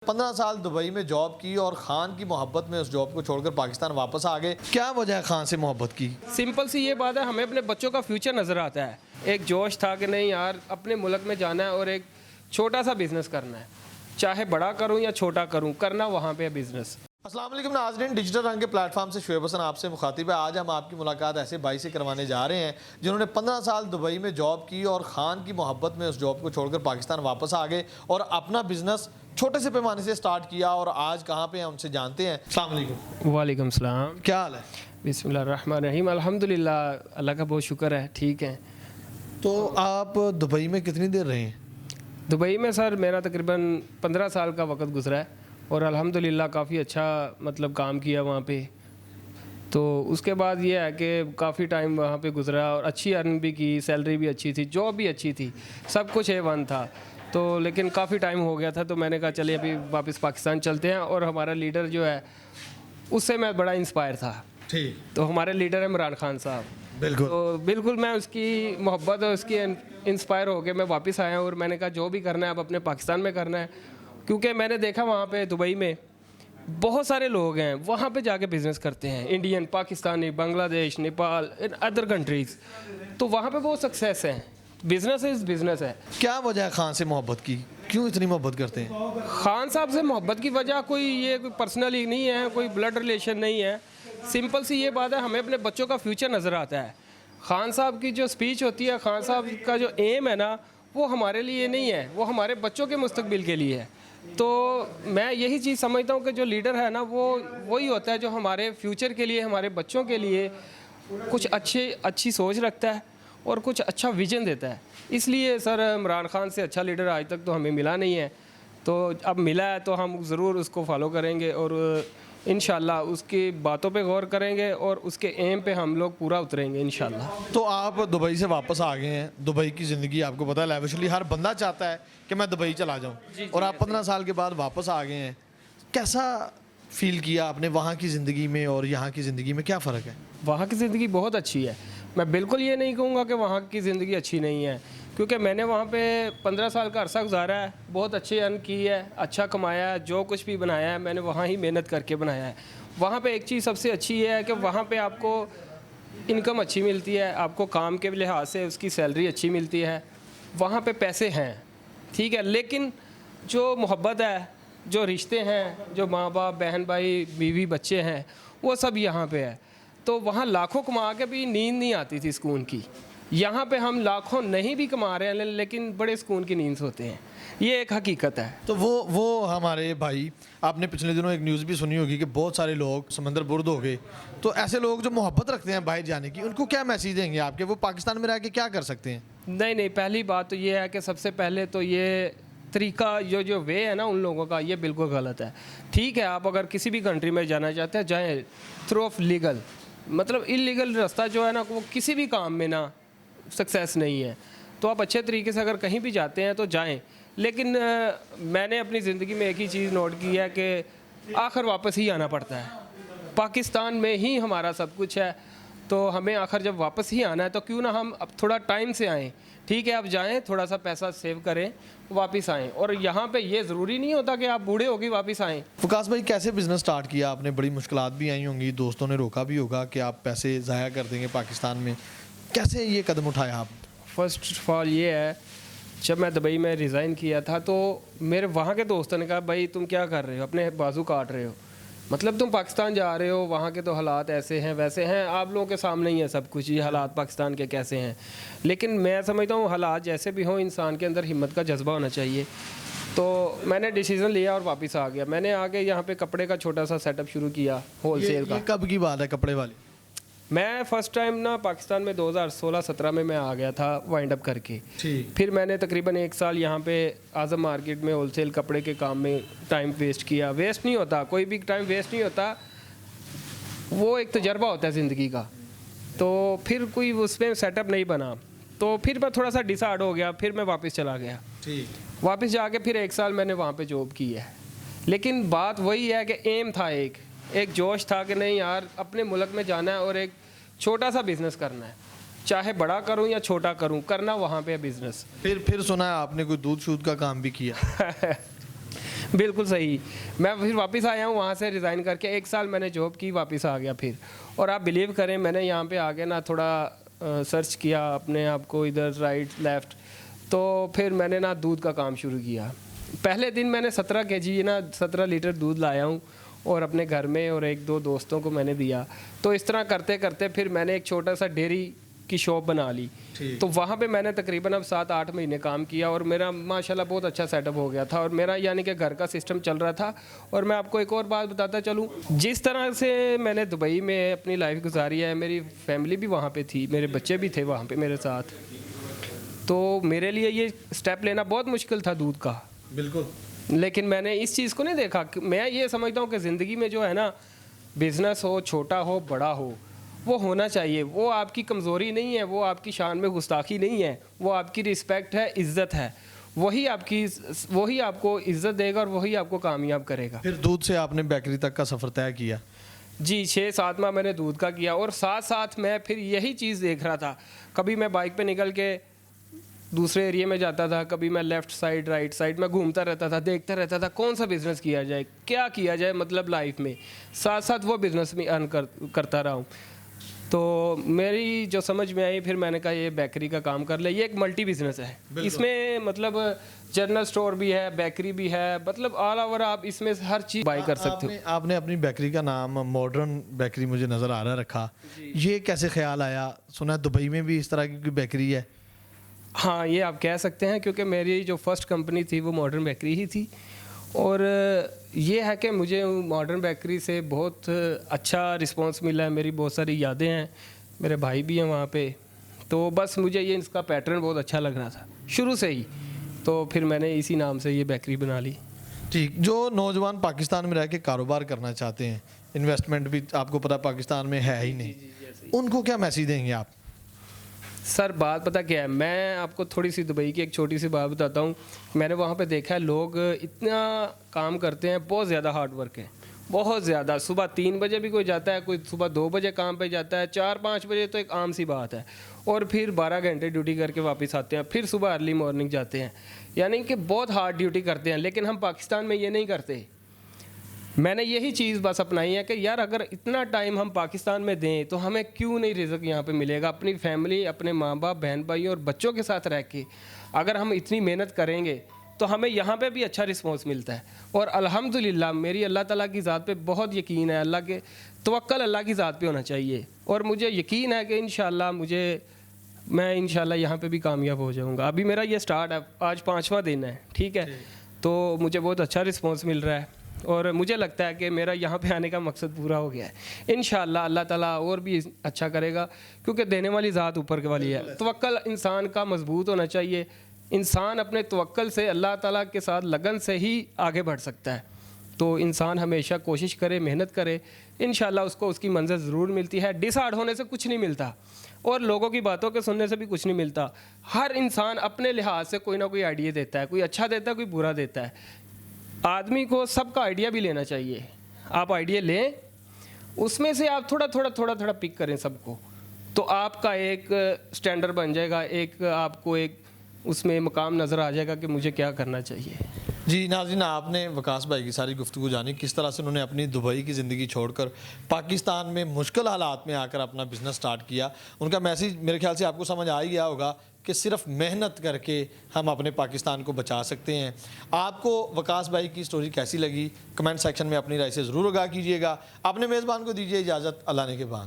15 साल दुबई में जॉब की और खान की मोहब्बत में उस जॉब को छोड़कर पाकिस्तान वापस आ गए। क्या वजह है खान से मोहब्बत की? सिंपल सी ये बात है, हमें अपने बच्चों का फ्यूचर नज़र आता है। एक जोश था कि नहीं यार, अपने मुल्क में जाना है और एक छोटा सा बिज़नेस करना है, चाहे बड़ा करूं या छोटा करूं, करना वहाँ पे है बिज़नेस। अस्सलाम वालेकुम नाज़रीन, डिजिटल रंग के प्लेटफॉर्म से शुएब हसन आपसे मुखातिब है। आज हम आपकी मुलाकात ऐसे भाई से करवाने जा रहे हैं जिन्होंने 15 साल दुबई में जॉब की और खान की मोहब्बत में उस जॉब को छोड़कर पाकिस्तान वापस आ गए और अपना बिजनेस छोटे से पैमाने से स्टार्ट किया। और आज कहाँ पे हैं उनसे जानते हैं। अस्सलाम वालेकुम। वालेकुम सलाम। क्या हाल है? बिस्मिल्लाहिर्रहमानिर्रहीम। अल्हम्दुलिल्लाह, अल्लाह का बहुत शुक्र है, ठीक है। तो आप दुबई में कितनी देर रहे हैं? दुबई में सर मेरा तकरीबन 15 साल का वक्त गुजरा है और अल्हम्दुलिल्लाह काफ़ी अच्छा मतलब काम किया वहाँ पे। तो उसके बाद ये है कि काफ़ी टाइम वहाँ पे गुजरा और अच्छी अर्न भी की, सैलरी भी अच्छी थी, जॉब भी अच्छी थी, सब कुछ A1 था। तो लेकिन काफ़ी टाइम हो गया था, तो मैंने कहा चलिए अभी वापस पाकिस्तान चलते हैं। और हमारा लीडर जो है उससे मैं बड़ा इंस्पायर था। ठीक। तो हमारे लीडर है इमरान खान साहब। बिल्कुल। तो बिल्कुल मैं उसकी मोहब्बत और उसकी इंस्पायर होकर मैं वापस आया और मैंने कहा जो भी करना है अब अपने पाकिस्तान में करना है। क्योंकि मैंने देखा वहाँ पे दुबई में बहुत सारे लोग हैं वहाँ पे जाके बिज़नेस करते हैं, Indian, Pakistani, Bangladesh, Nepal, in other countries. तो वहाँ पे बहुत सक्सेस है, बिज़नेस इज़ बिज़नेस है। क्या वजह है खान से मोहब्बत की? क्यों इतनी मोहब्बत करते हैं? खान साहब से मोहब्बत की वजह कोई पर्सनली नहीं है, कोई ब्लड रिलेशन नहीं है। सिंपल सी ये बात है, हमें अपने बच्चों का फ्यूचर नज़र आता है। खान साहब की जो स्पीच होती है, खान साहब का जो एम है ना, वो हमारे लिए नहीं है, वो हमारे बच्चों के मुस्तकबिल के लिए है। तो मैं यही चीज़ समझता हूँ कि जो लीडर है ना, वो वही होता है जो हमारे फ्यूचर के लिए, हमारे बच्चों के लिए कुछ अच्छी सोच रखता है और कुछ अच्छा विजन देता है। इसलिए सर इमरान खान से अच्छा लीडर आज तक तो हमें मिला नहीं है, तो अब मिला है तो हम ज़रूर उसको फॉलो करेंगे और इंशाल्लाह उसकी बातों पे गौर करेंगे और उसके एम पे हम लोग पूरा उतरेंगे इंशाल्लाह। तो आप दुबई से वापस आ गए हैं। दुबई की ज़िंदगी आपको पता है, लैविशली हर बंदा चाहता है कि मैं दुबई चला जाऊं, और आप 15 साल के बाद वापस आ गए हैं। कैसा फील किया आपने वहाँ की ज़िंदगी में और यहाँ की ज़िंदगी में? क्या फ़र्क है? वहाँ की ज़िंदगी बहुत अच्छी है, मैं बिल्कुल ये नहीं कहूँगा कि वहाँ की ज़िंदगी अच्छी नहीं है, क्योंकि मैंने वहाँ पे 15 साल का अरसा गुजारा है, बहुत अच्छी अर्न की है, अच्छा कमाया है, जो कुछ भी बनाया है मैंने वहाँ ही मेहनत करके बनाया है। वहाँ पे एक चीज़ सबसे अच्छी है कि वहाँ पे आपको इनकम अच्छी मिलती है, आपको काम के लिहाज से उसकी सैलरी अच्छी मिलती है, वहाँ पे पैसे हैं, ठीक है। लेकिन जो मोहब्बत है, जो रिश्ते हैं, जो माँ बाप, बहन भाई, बीवी, बच्चे हैं, वो सब यहाँ पे है। तो वहाँ लाखों कमा के भी नींद नहीं आती थी सुकून की। यहाँ पे हम लाखों नहीं भी कमा रहे हैं लेकिन बड़े सुकून की नींद सोते हैं, ये एक हकीकत है। तो वो हमारे भाई, आपने पिछले दिनों एक न्यूज़ भी सुनी होगी कि बहुत सारे लोग समंदर बुर्द हो गए। तो ऐसे लोग जो मोहब्बत रखते हैं बाहर जाने की, उनको क्या मैसेज देंगे आपके? वो पाकिस्तान में रह के क्या कर सकते हैं? नहीं, पहली बात तो ये है कि सबसे पहले तो ये तरीका जो वे है ना उन लोगों का, ये बिल्कुल गलत है। ठीक है, आप अगर किसी भी कंट्री में जाना चाहते हैं जाएँ थ्रू ऑफ लीगल, मतलब इलीगल रास्ता जो है ना वो किसी भी काम में ना सक्सेस नहीं है। तो आप अच्छे तरीके से अगर कहीं भी जाते हैं तो जाएं। लेकिन मैंने अपनी ज़िंदगी में एक ही चीज़ नोट की है कि आखिर वापस ही आना पड़ता है। पाकिस्तान में ही हमारा सब कुछ है, तो हमें आखिर जब वापस ही आना है तो क्यों ना हम अब थोड़ा टाइम से आएँ। ठीक है, आप जाएं, थोड़ा सा पैसा सेव करें, वापस आएँ। और यहाँ पे ये ज़रूरी नहीं होता कि आप बूढ़े होकर वापस आएँ। फुकास भाई, कैसे बिज़नेस स्टार्ट किया आपने? बड़ी मुश्किलात भी आई होंगी, दोस्तों ने रोका भी होगा कि आप पैसे ज़ाया कर देंगे पाकिस्तान में। कैसे ये कदम उठाया आप? फर्स्ट ऑफ ऑल ये है, जब मैं दुबई में रिज़ाइन किया था तो मेरे वहाँ के दोस्तों ने कहा भाई तुम क्या कर रहे हो, अपने बाजू काट रहे हो, मतलब तुम पाकिस्तान जा रहे हो, वहाँ के तो हालात ऐसे हैं वैसे हैं, आप लोगों के सामने ही है सब कुछ, ये हालात पाकिस्तान के कैसे हैं। लेकिन मैं समझता हूँ हालात जैसे भी हों, इंसान के अंदर हिम्मत का जज्बा होना चाहिए। तो मैंने डिसीज़न लिया और वापस आ गया। मैंने आके यहाँ पे कपड़े का छोटा सा सेटअप शुरू किया, होलसेल का। ये कब की बात है कपड़े वाली? मैं फ़र्स्ट टाइम ना पाकिस्तान में 2016-17 में मैं आ गया था वाइंड अप करके। ठीक। फिर मैंने तकरीबन 1 साल यहाँ पे आज़म मार्केट में होलसेल कपड़े के काम में टाइम वेस्ट किया। वेस्ट नहीं होता, कोई भी टाइम वेस्ट नहीं होता, वो एक तजर्बा होता है ज़िंदगी का। तो फिर कोई उसमें सेटअप नहीं बना, तो फिर मैं थोड़ा सा डिसाइड हो गया, फिर मैं वापस चला गया। ठीक। वापस जाके फिर 1 साल मैंने वहाँ पे जॉब की है। लेकिन बात वही है कि एम था, एक जोश था कि नहीं यार, अपने मुल्क में जाना है और एक छोटा सा बिज़नेस करना है, चाहे बड़ा करूं या छोटा करूं, करना वहाँ पे है बिज़नेस। फिर सुना है आपने कोई दूध शूध का काम भी किया? बिल्कुल सही। मैं फिर वापस आया हूँ वहाँ से रिज़ाइन करके, 1 साल मैंने जॉब की, वापस आ गया फिर। और आप बिलीव करें, मैंने यहाँ पे आके ना थोड़ा सर्च किया अपने आप को, इधर राइट लेफ़्ट, तो फिर मैंने ना दूध का काम शुरू किया। पहले दिन मैंने 17 केजी ना 17 लीटर दूध लाया हूँ और अपने घर में और 1-2 दोस्तों को मैंने दिया। तो इस तरह करते करते फिर मैंने एक छोटा सा डेयरी की शॉप बना ली। तो वहाँ पे मैंने तकरीबन अब 7-8 महीने काम किया और मेरा माशाल्लाह बहुत अच्छा सेटअप हो गया था और मेरा यानी कि घर का सिस्टम चल रहा था। और मैं आपको एक और बात बताता चलूँ, जिस तरह से मैंने दुबई में अपनी लाइफ गुजारी है, मेरी फैमिली भी वहाँ पे थी, मेरे बच्चे भी थे वहाँ पे मेरे साथ, तो मेरे लिए ये स्टेप लेना बहुत मुश्किल था दूध का। बिल्कुल। लेकिन मैंने इस चीज़ को नहीं देखा। मैं ये समझता हूँ कि ज़िंदगी में जो है ना, बिज़नेस हो, छोटा हो, बड़ा हो, वो होना चाहिए। वो आपकी कमज़ोरी नहीं है, वो आपकी शान में गुस्ताखी नहीं है, वो आपकी रिस्पेक्ट है, इज़्ज़त है। वही आपको इज़्ज़त देगा और वही आपको कामयाब करेगा। फिर दूध से आपने बेकरी तक का सफ़र तय किया? जी, 6-7 माह मैंने दूध का किया और साथ साथ मैं फिर यही चीज़ देख रहा था। कभी मैं बाइक पे निकल के दूसरे एरिया में जाता था, कभी मैं लेफ़्ट साइड राइट साइड में घूमता रहता था, देखता रहता था कौन सा बिज़नेस किया जाए, क्या किया जाए, मतलब लाइफ में साथ साथ वो बिज़नेस भी अर्न करता रहा हूँ। तो मेरी जो समझ में आई, फिर मैंने कहा ये बेकरी का काम कर ले। ये एक मल्टी बिज़नेस है, इसमें मतलब जनरल स्टोर भी है, बेकरी भी है, मतलब ऑल ओवर आप इसमें हर चीज़ बाई कर सकते हो। आपने अपनी बेकरी का नाम मॉडर्न बेकरी मुझे नज़र आ रहा रखा, ये कैसे ख्याल आया? सुना है दुबई में भी इस तरह की कोई बेकरी है? हाँ, ये आप कह सकते हैं, क्योंकि मेरी जो फर्स्ट कंपनी थी वो मॉडर्न बेकरी ही थी। और ये है कि मुझे मॉडर्न बेकरी से बहुत अच्छा रिस्पांस मिला है, मेरी बहुत सारी यादें हैं, मेरे भाई भी हैं वहाँ पे। तो बस मुझे ये इसका पैटर्न बहुत अच्छा लग रहा था शुरू से ही, तो फिर मैंने इसी नाम से ये बेकरी बना ली। ठीक। जो नौजवान पाकिस्तान में रह के कारोबार करना चाहते हैं, इन्वेस्टमेंट भी आपको पता पाकिस्तान में है ही नहीं, उनको क्या मैसेज देंगे आप? सर बात पता क्या है, मैं आपको थोड़ी सी दुबई की एक छोटी सी बात बताता हूँ। मैंने वहाँ पे देखा है लोग इतना काम करते हैं, बहुत ज़्यादा हार्ड वर्क है, बहुत ज़्यादा। सुबह 3 बजे भी कोई जाता है, कोई सुबह 2 बजे काम पे जाता है, 4-5 बजे तो एक आम सी बात है, और फिर 12 घंटे ड्यूटी करके वापस आते हैं, फिर सुबह अर्ली मॉर्निंग जाते हैं, यानी कि बहुत हार्ड ड्यूटी करते हैं। लेकिन हम पाकिस्तान में ये नहीं करते। मैंने यही चीज़ बस अपनाई है कि यार अगर इतना टाइम हम पाकिस्तान में दें तो हमें क्यों नहीं रिज़्क यहाँ पे मिलेगा। अपनी फैमिली, अपने माँ बाप, बहन भाई और बच्चों के साथ रह के अगर हम इतनी मेहनत करेंगे तो हमें यहाँ पे भी अच्छा रिस्पॉन्स मिलता है। और अल्हम्दुलिल्लाह मेरी अल्लाह ताला की ज़ात पे बहुत यकीन है, अल्लाह के तवक्कल अल्लाह की ज़ात पे होना चाहिए। और मुझे यकीन है कि इंशाल्लाह मैं इंशाल्लाह यहाँ पे भी कामयाब हो जाऊँगा। अभी मेरा ये स्टार्ट है, आज 5वां दिन है, ठीक है, तो मुझे बहुत अच्छा रिस्पॉन्स मिल रहा है और मुझे लगता है कि मेरा यहाँ पे आने का मकसद पूरा हो गया है। इंशाल्लाह अल्लाह ताला और भी अच्छा करेगा, क्योंकि देने वाली ज़ात ऊपर के वाली है। तवक्कल इंसान का मजबूत होना चाहिए। इंसान अपने तवक्कल से, अल्लाह ताला के साथ लगन से ही आगे बढ़ सकता है। तो इंसान हमेशा कोशिश करे, मेहनत करे, इंशाल्लाह उसको उसकी मंज़िल ज़रूर मिलती है। डिसहार्ड होने से कुछ नहीं मिलता और लोगों की बातों के सुनने से भी कुछ नहीं मिलता। हर इंसान अपने लिहाज से कोई ना कोई आइडिया देता है, कोई अच्छा देता है, कोई बुरा देता है। आदमी को सबका आइडिया भी लेना चाहिए। आप आइडिया लें, उसमें से आप थोड़ा पिक करें सबको, तो आपका एक स्टैंडर्ड बन जाएगा, एक आपको एक उसमें मकाम नज़र आ जाएगा कि मुझे क्या करना चाहिए। जी नाज़रीन, आपने वकास भाई की सारी गुफ्तगू जानी, किस तरह से उन्होंने अपनी दुबई की ज़िंदगी छोड़कर पाकिस्तान में मुश्किल हालात में आकर अपना बिज़नेस स्टार्ट किया। उनका मैसेज मेरे ख्याल से आपको समझ आ ही गया होगा कि सिर्फ मेहनत करके हम अपने पाकिस्तान को बचा सकते हैं। आपको वकास भाई की स्टोरी कैसी लगी, कमेंट सेक्शन में अपनी राय से ज़रूर आगाह कीजिएगा। अपने मेज़बान को दीजिए इजाज़त, अल्लाह ने के बाद।